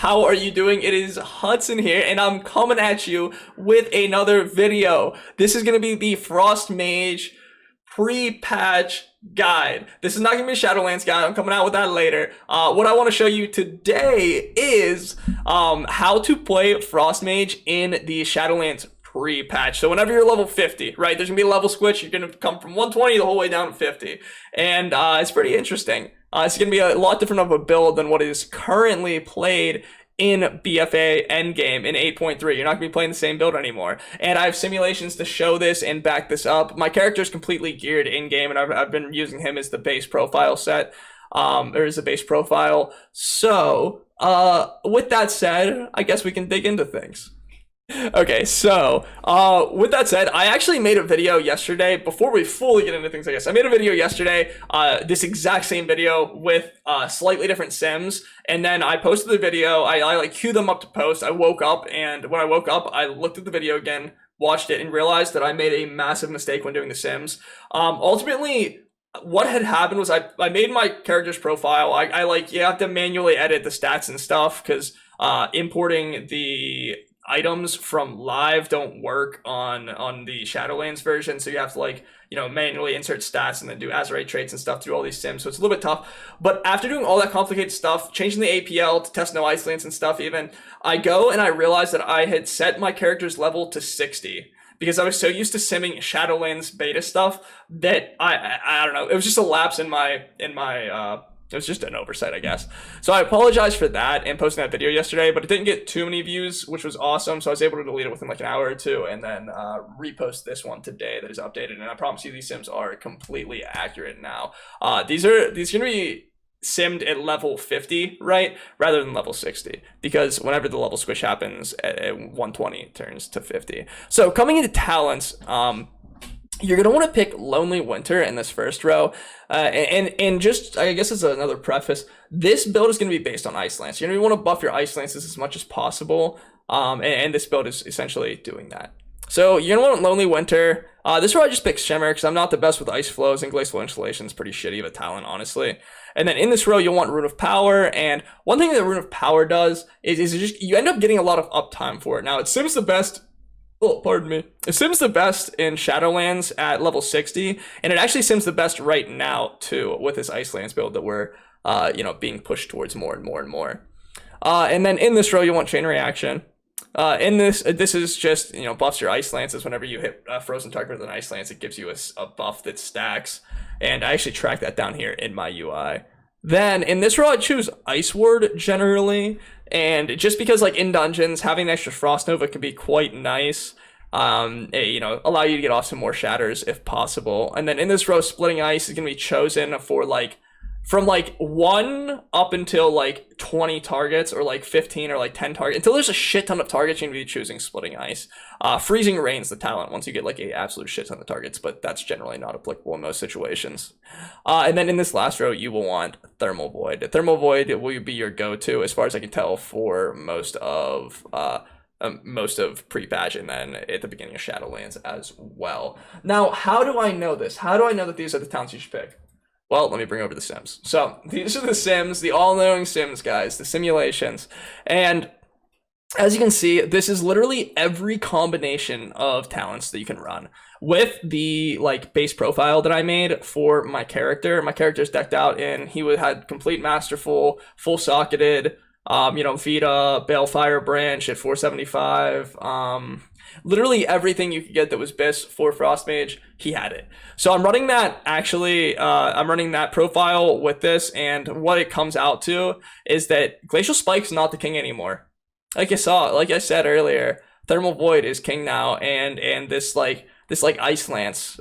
how are you doing? It is Hudson here, and I'm coming at you with another video. This is going to be the Frost Mage pre-patch guide. This is not going to be a Shadowlands guide. I'm coming out with that later. What I want to show you today is how to play Frost Mage in the Shadowlands pre-patch. So whenever you're level 50, right, there's gonna be a level switch. You're gonna come from 120 the whole way down to 50, and it's pretty interesting. It's gonna be a lot different of a build than what is currently played in BFA endgame in 8.3. You're not gonna be playing the same build anymore, and I have simulations to show this and back this up. My character is completely geared in game, and I've been using him as the base profile set, or as a base profile. So with that said, I guess we can dig into things. Okay, so with that said, I actually made a video yesterday. Before we fully get into things, I guess I made a video yesterday, this exact same video with slightly different sims, and then I posted the video. I like queued them up to post. I woke up, and when I woke up, I looked at the video again, watched it, and realized that I made a massive mistake when doing the sims. Ultimately, what had happened was I made my character's profile. I like, you have to manually edit the stats and stuff because importing the items from live don't work on the Shadowlands version, so you have to, like, you know, manually insert stats and then do Azerite traits and stuff through all these sims, so it's a little bit tough. But after doing all that complicated stuff, changing the APL to test no ice lands and stuff even, I go and I realized that I had set my character's level to 60 because I was so used to simming Shadowlands beta stuff that I don't know, it was just a lapse in my it was just an oversight, I guess. So I apologize for that and posting that video yesterday, but it didn't get too many views, which was awesome. So I was able to delete it within like an hour or two, and then repost this one today that is updated. And I promise you, these sims are completely accurate now. These are gonna be simmed at level 50, right, rather than level 60, because whenever the level squish happens at 120, it turns to 50. So coming into talents, you're going to want to pick Lonely Winter in this first row. And just, I guess as another preface, this build is going to be based on Ice Lance. You're going to want to buff your Ice Lances as much as possible. And this build is essentially doing that. So you're going to want Lonely Winter. This row I just picked Shimmer because I'm not the best with Ice Flows, and Glacial Installation is pretty shitty of a talent, honestly. And then in this row, you'll want Rune of Power. And one thing that Rune of Power does is just, you end up getting a lot of uptime for it. Now, it seems the best. Oh, pardon me. It sims the best in Shadowlands at level 60, and it actually sims the best right now too with this Icelands build that we're, being pushed towards more and more and more. And then in this row, you want Chain Reaction. In this is just, buffs your Ice Lances. Whenever you hit a frozen target with an Ice Lance, it gives you a buff that stacks. And I actually track that down here in my UI. Then in this row, I choose Ice Ward generally. And just because, like, in dungeons, having an extra Frost Nova can be quite nice. Allow you to get off some more shatters if possible. And then in this row, Splitting Ice is going to be chosen for, like, from, like, 1 up until, like, 20 targets, or, like, 15 or, like, 10 targets. Until there's a shit ton of targets, you're going to be choosing Splitting Ice. Freezing Rain's the talent once you get, like, an absolute shit ton of targets, but that's generally not applicable in most situations. And then in this last row, you will want Thermal Void. Thermal Void will be your go-to, as far as I can tell, for most of pre-patch, and then at the beginning of Shadowlands as well. Now, how do I know this? How do I know that these are the talents you should pick? Well, let me bring over the sims. So these are the sims, the all-knowing sims, guys, the simulations. And as you can see, this is literally every combination of talents that you can run. With the, like, base profile that I made for my character, my character's decked out in, he had complete Masterful, full socketed, Vita, Balefire Branch at 475, literally everything you could get that was BIS for Frost Mage, he had it. So I'm running that, I'm running that profile with this, and what it comes out to is that Glacial Spike's not the king anymore. Like I said earlier, Thermal Void is king now, and this Ice Lance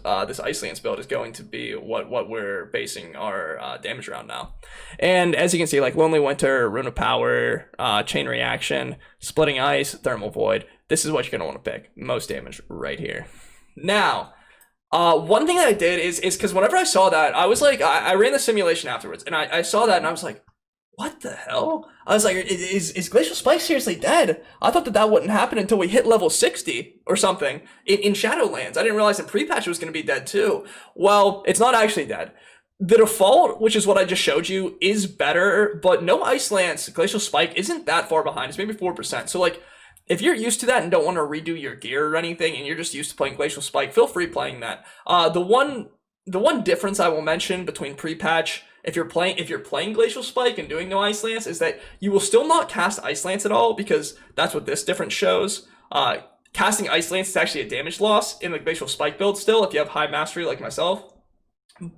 build is going to be what we're basing our damage around now. And as you can see, like, Lonely Winter, Rune of Power, Chain Reaction, Splitting Ice, Thermal Void, this is what you're going to want to pick. Most damage right here. Now, one thing that I did is because whenever I saw that, I was like, I ran the simulation afterwards, and I saw that, and I was like, what the hell? I was like, is Glacial Spike seriously dead? I thought that wouldn't happen until we hit level 60 or something in Shadowlands. I didn't realize in pre-patch it was going to be dead too. Well, it's not actually dead. the default, which is what I just showed you, is better, but no Ice Lance Glacial Spike isn't that far behind. It's maybe 4%. So like, if you're used to that and don't want to redo your gear or anything, and you're just used to playing Glacial Spike, feel free playing that. The one difference I will mention between pre-patch, if you're playing Glacial Spike and doing no Ice Lance, is that you will still not cast Ice Lance at all, because that's what this difference shows. Casting Ice Lance is actually a damage loss in the Glacial Spike build still, if you have high mastery like myself.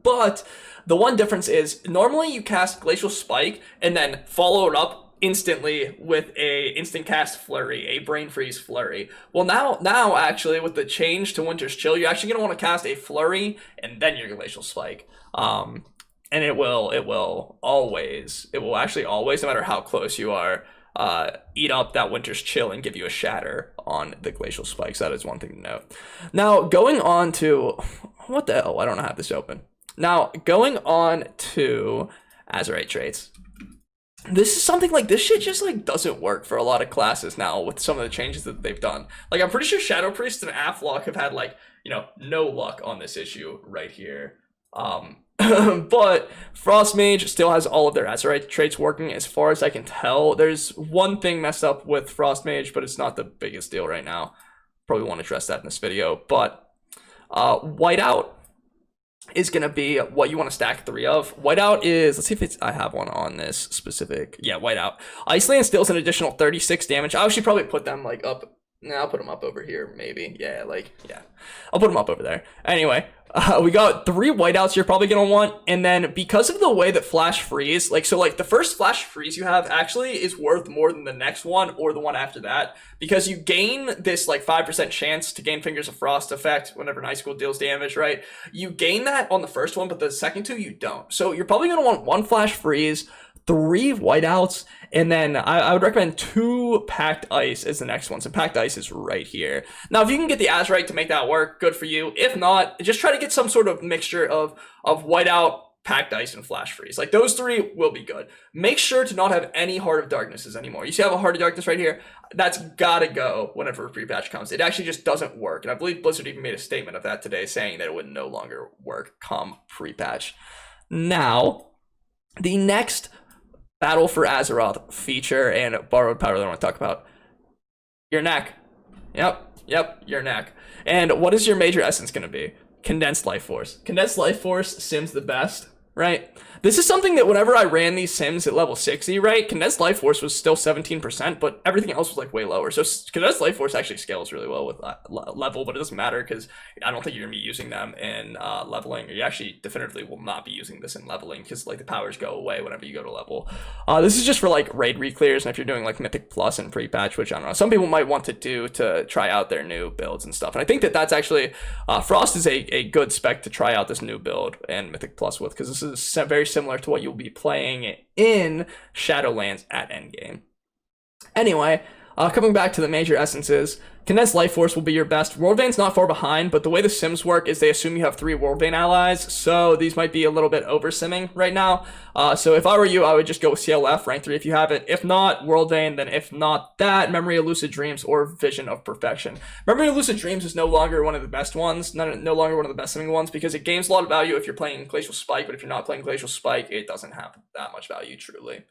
But the one difference is, normally you cast Glacial Spike and then follow it up instantly with a instant cast flurry, a brain freeze flurry. Well, now actually with the change to Winter's Chill, you're actually gonna want to cast a flurry and then your Glacial Spike. And it will actually always, no matter how close you are, eat up that Winter's Chill and give you a shatter on the Glacial Spikes. That is one thing to note. Now, going on to, what the hell? I don't have this open. Now, going on to Azerite traits. This is something like, this shit just like doesn't work for a lot of classes now with some of the changes that they've done. Like, I'm pretty sure Shadow Priest and Aflock have had like, you know, no luck on this issue right here. But Frost Mage still has all of their Azerite traits working as far as I can tell. There's one thing messed up with Frost Mage, but it's not the biggest deal right now. Probably won't address that in this video. But Whiteout is going to be what you want to stack 3 of. Whiteout is, let's see if I have one on this specific. Yeah, Whiteout. Ice Lance deals an additional 36 damage. I should probably put them like up. Nah, I'll put them up over here, maybe. Yeah, like, yeah. I'll put them up over there. Anyway, we got 3 Whiteouts you're probably going to want. And then because of the way that Flash Freeze, like, so like the first Flash Freeze you have actually is worth more than the next one or the one after that. Because you gain this like 5% chance to gain Fingers of Frost effect whenever an Icicle deals damage, right? You gain that on the first one, but the second 2 you don't. So you're probably going to want 1 Flash Freeze, 3 Whiteouts, and then I would recommend 2 Packed Ice as the next one. So Packed Ice is right here. Now, if you can get the Azerite to make that work, good for you. If not, just try to get some sort of mixture of Whiteout, Packed Ice, and Flash Freeze. Like, those 3 will be good. Make sure to not have any Heart of Darknesses anymore. You see I have a Heart of Darkness right here? That's gotta go whenever a pre-patch comes. It actually just doesn't work. And I believe Blizzard even made a statement of that today, saying that it would no longer work come pre-patch. Now, the next Battle for Azeroth feature and borrowed power that I want to talk about. Your neck. Yep, your neck. And what is your major essence going to be? Condensed Life Force. Condensed Life Force sims the best, right? This is something that whenever I ran these sims at level 60, right, Condensed Life Force was still 17%, but everything else was like way lower. So Condensed Life Force actually scales really well with level, but it doesn't matter because I don't think you're going to be using them in leveling. You actually definitively will not be using this in leveling because like the powers go away whenever you go to level. This is just for like raid reclears, and if you're doing like Mythic Plus and pre-patch, which I don't know, some people might want to do to try out their new builds and stuff. And I think that that's actually, Frost is a good spec to try out this new build and Mythic Plus with, because this is very similar to what you'll be playing in Shadowlands at endgame. Anyway, coming back to the major essences, Condensed Life Force will be your best. Worldvane's not far behind, but the way the sims work is they assume you have 3 Worldvane allies, so these might be a little bit over simming right now. So if I were you, I would just go with CLF, rank 3 if you have it. If not, Worldvane, then if not that, Memory of Lucid Dreams or Vision of Perfection. Memory of Lucid Dreams is no longer one of the best ones, no longer one of the best simming ones, because it gains a lot of value if you're playing Glacial Spike, but if you're not playing Glacial Spike, it doesn't have that much value, truly.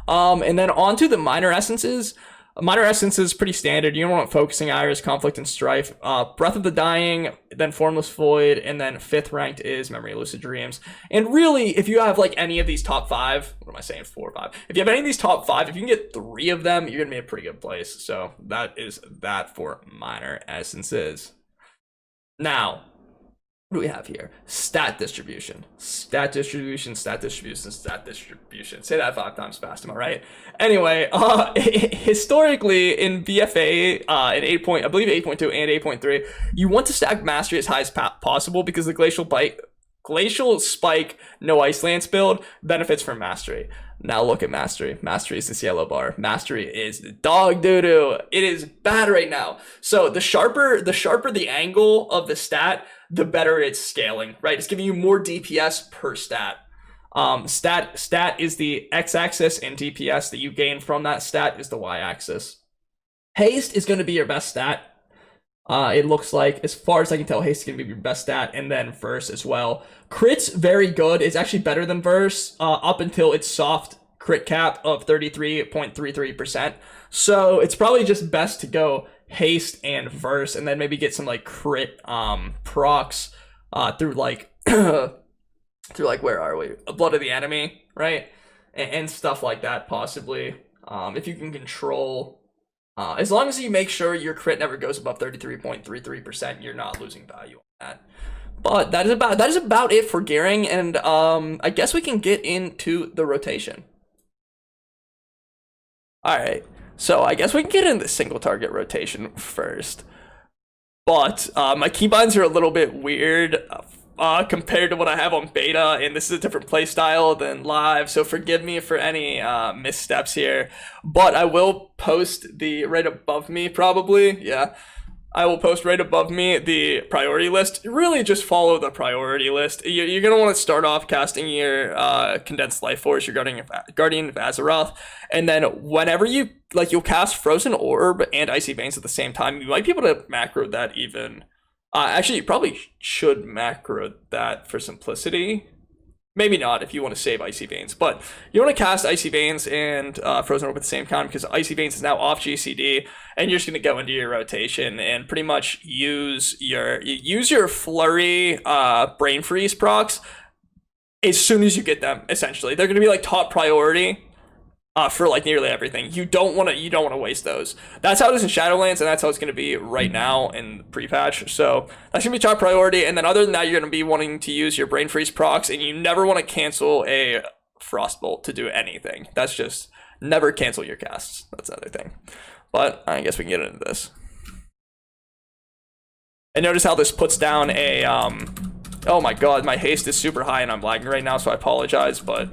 And then on to the minor essences. Minor Essence is pretty standard. You don't want Focusing Iris, Conflict, and Strife. Breath of the Dying, then Formless Void, and then 5th ranked is Memory of Lucid Dreams. And really, if you have like any of these top 5, what am I saying, 4 or 5? If you have any of these top 5, if you can get 3 of them, you're gonna be in a pretty good place. So that is that for Minor Essences. Now, what do we have here? Stat distribution. Stat distribution, stat distribution, stat distribution. Say that 5 times fast, am I right? Anyway, historically in BFA, in I believe 8.2 and 8.3, you want to stack mastery as high as possible because the Glacial Spike no Ice Lance build benefits from mastery. Now look at mastery. Mastery is this yellow bar. Mastery is dog doo-doo. It is bad right now. So the sharper the angle of the stat, the better it's scaling, right? It's giving you more DPS per stat. Stat is the x-axis, and DPS that you gain from that stat is the y-axis. Haste is going to be your best stat. It looks like, as far as I can tell, haste is going to be your best stat, and then verse as well. Crit's very good. It's actually better than verse up until its soft crit cap of 33.33%. So it's probably just best to go haste and verse, and then maybe get some like crit procs through like through like, where are we? Blood of the Enemy, right? And stuff like that, possibly. If you can control, as long as you make sure your crit never goes above 33.33%, you're not losing value on that. But that is about it for gearing, and I guess we can get into the rotation. All right, so I guess we can get into the single target rotation first. But my keybinds are a little bit weird compared to what I have on beta, and this is a different playstyle than live, so forgive me for any missteps here. But I will post the right above me, probably, yeah. I will post right above me the priority list. Really just follow the priority list. You're going to want to start off casting your Condensed Life Force, your Guardian of Azeroth, and then whenever you, like, you'll cast Frozen Orb and Icy Veins at the same time. You might be able to macro that even. Actually, you probably should macro that for simplicity. Maybe not if you want to save Icy Veins, but you want to cast Icy Veins and Frozen Orb at the same time, because Icy Veins is now off GCD, and you're just going to go into your rotation and pretty much use your Flurry Brain Freeze procs as soon as you get them. Essentially, they're going to be like top priority for like nearly everything. You don't want to waste those. That's how it is in Shadowlands, and that's how it's going to be right now in pre-patch. So that's going to be top priority. And then other than that, you're going to be wanting to use your Brain Freeze procs, and you never want to cancel a Frostbolt to do anything. That's just, never cancel your casts. That's another thing. But I guess we can get into this. And notice how this puts down a oh my god, my haste is super high and I'm lagging right now, so I apologize, but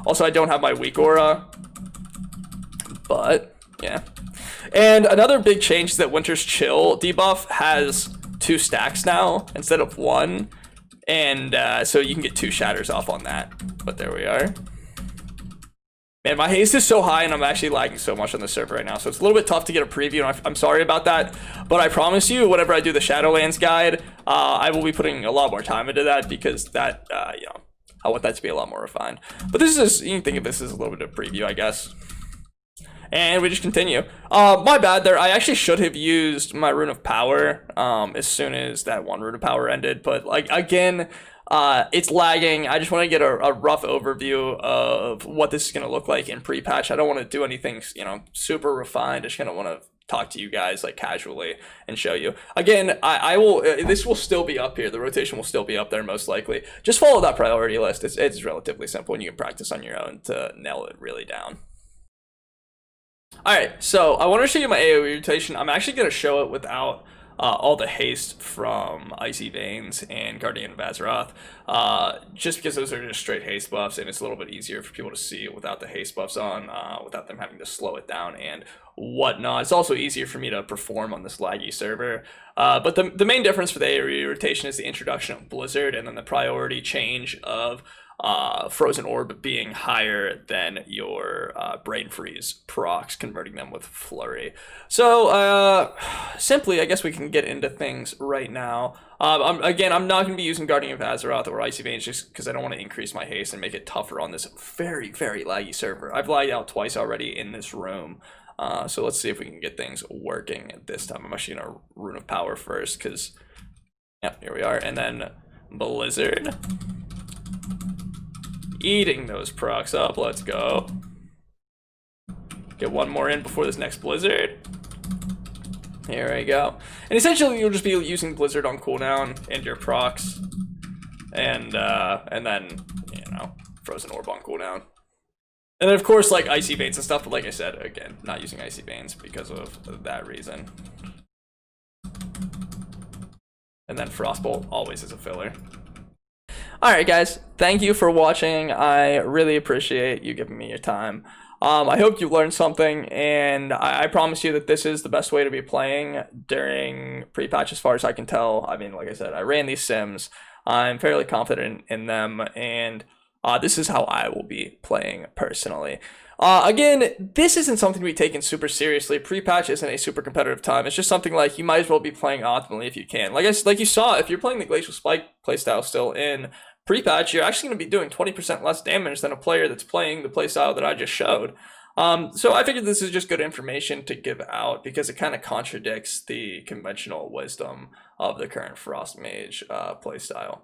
also I don't have my weak aura. But yeah. And another big change is that Winter's Chill debuff has 2 stacks now instead of 1, and so you can get 2 shatters off on that. But there we are. Man, my haste is so high and I'm actually lagging so much on the server right now, so it's a little bit tough to get a preview, and I'm sorry about that. But I promise you, whenever I do the Shadowlands guide, I will be putting a lot more time into that, because that, you know, I want that to be a lot more refined. But this is, you can think of this as a little bit of preview, I guess. And we just continue. My bad there. I actually should have used my Rune of Power as soon as that one Rune of Power ended. But, like, again, it's lagging. I just want to get a rough overview of what this is going to look like in pre-patch. I don't want to do anything, you know, super refined. I just kind of want to talk to you guys like casually and show you. Again, I will, this will still be up here. The rotation will still be up there most likely. Just follow that priority list. It's relatively simple, and you can practice on your own to nail it really down. Alright, so I want to show you my AoE rotation. I'm actually going to show it without all the haste from Icy Veins and Guardian of Azeroth, just because those are just straight haste buffs, and it's a little bit easier for people to see it without the haste buffs on, without them having to slow it down and whatnot. It's also easier for me to perform on this laggy server. But the main difference for the AoE rotation is the introduction of Blizzard, and then the priority change of Frozen Orb being higher than your Brain Freeze procs, converting them with Flurry. So simply, I guess we can get into things right now. Again, I'm not going to be using Guardian of Azeroth or Icy Veins just because I don't want to increase my haste and make it tougher on this very, very laggy server. I've lagged out twice already in this room. So let's see if we can get things working this time. I'm actually going to Rune of Power first, because, yeah, here we are. And then Blizzard. Eating those procs up, let's go. Get one more in before this next Blizzard. Here we go. And essentially you'll just be using Blizzard on cooldown and your procs. And then, you know, Frozen Orb on cooldown. And then of course like Icy Veins and stuff, but like I said, again, not using Icy Veins because of that reason. And then Frostbolt always is a filler. Alright guys, thank you for watching. I really appreciate you giving me your time. I hope you learned something, and I promise you that this is the best way to be playing during pre-patch as far as I can tell. I mean, like I said, I ran these sims. I'm fairly confident in them, and this is how I will be playing personally. Again, this isn't something to be taken super seriously. Pre-patch isn't a super competitive time. It's just something like you might as well be playing optimally if you can. Like you saw, if you're playing the Glacial Spike playstyle still in pre-patch, you're actually going to be doing 20% less damage than a player that's playing the playstyle that I just showed. So I figured this is just good information to give out because it kind of contradicts the conventional wisdom of the current Frost Mage playstyle.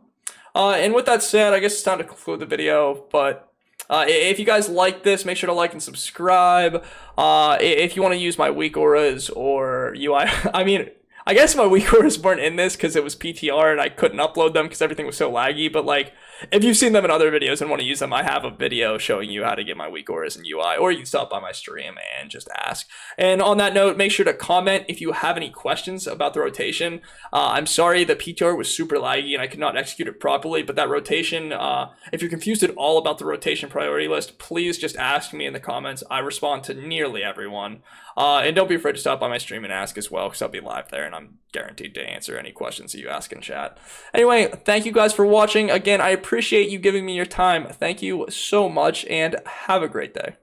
And with that said, I guess it's time to conclude the video, but if you guys like this, make sure to like and subscribe. If you want to use my weak auras or UI, I mean, I guess my weak auras weren't in this because it was PTR and I couldn't upload them because everything was so laggy, but like, if you've seen them in other videos and want to use them, I have a video showing you how to get my weak auras in UI, or you can stop by my stream and just ask. And on that note, make sure to comment if you have any questions about the rotation. I'm sorry the PTR was super laggy and I could not execute it properly, but that rotation, if you're confused at all about the rotation priority list, please just ask me in the comments. I respond to nearly everyone. And don't be afraid to stop by my stream and ask as well, because I'll be live there and I'm guaranteed to answer any questions that you ask in chat. Anyway, thank you guys for watching. Again, I appreciate you giving me your time. Thank you so much and have a great day.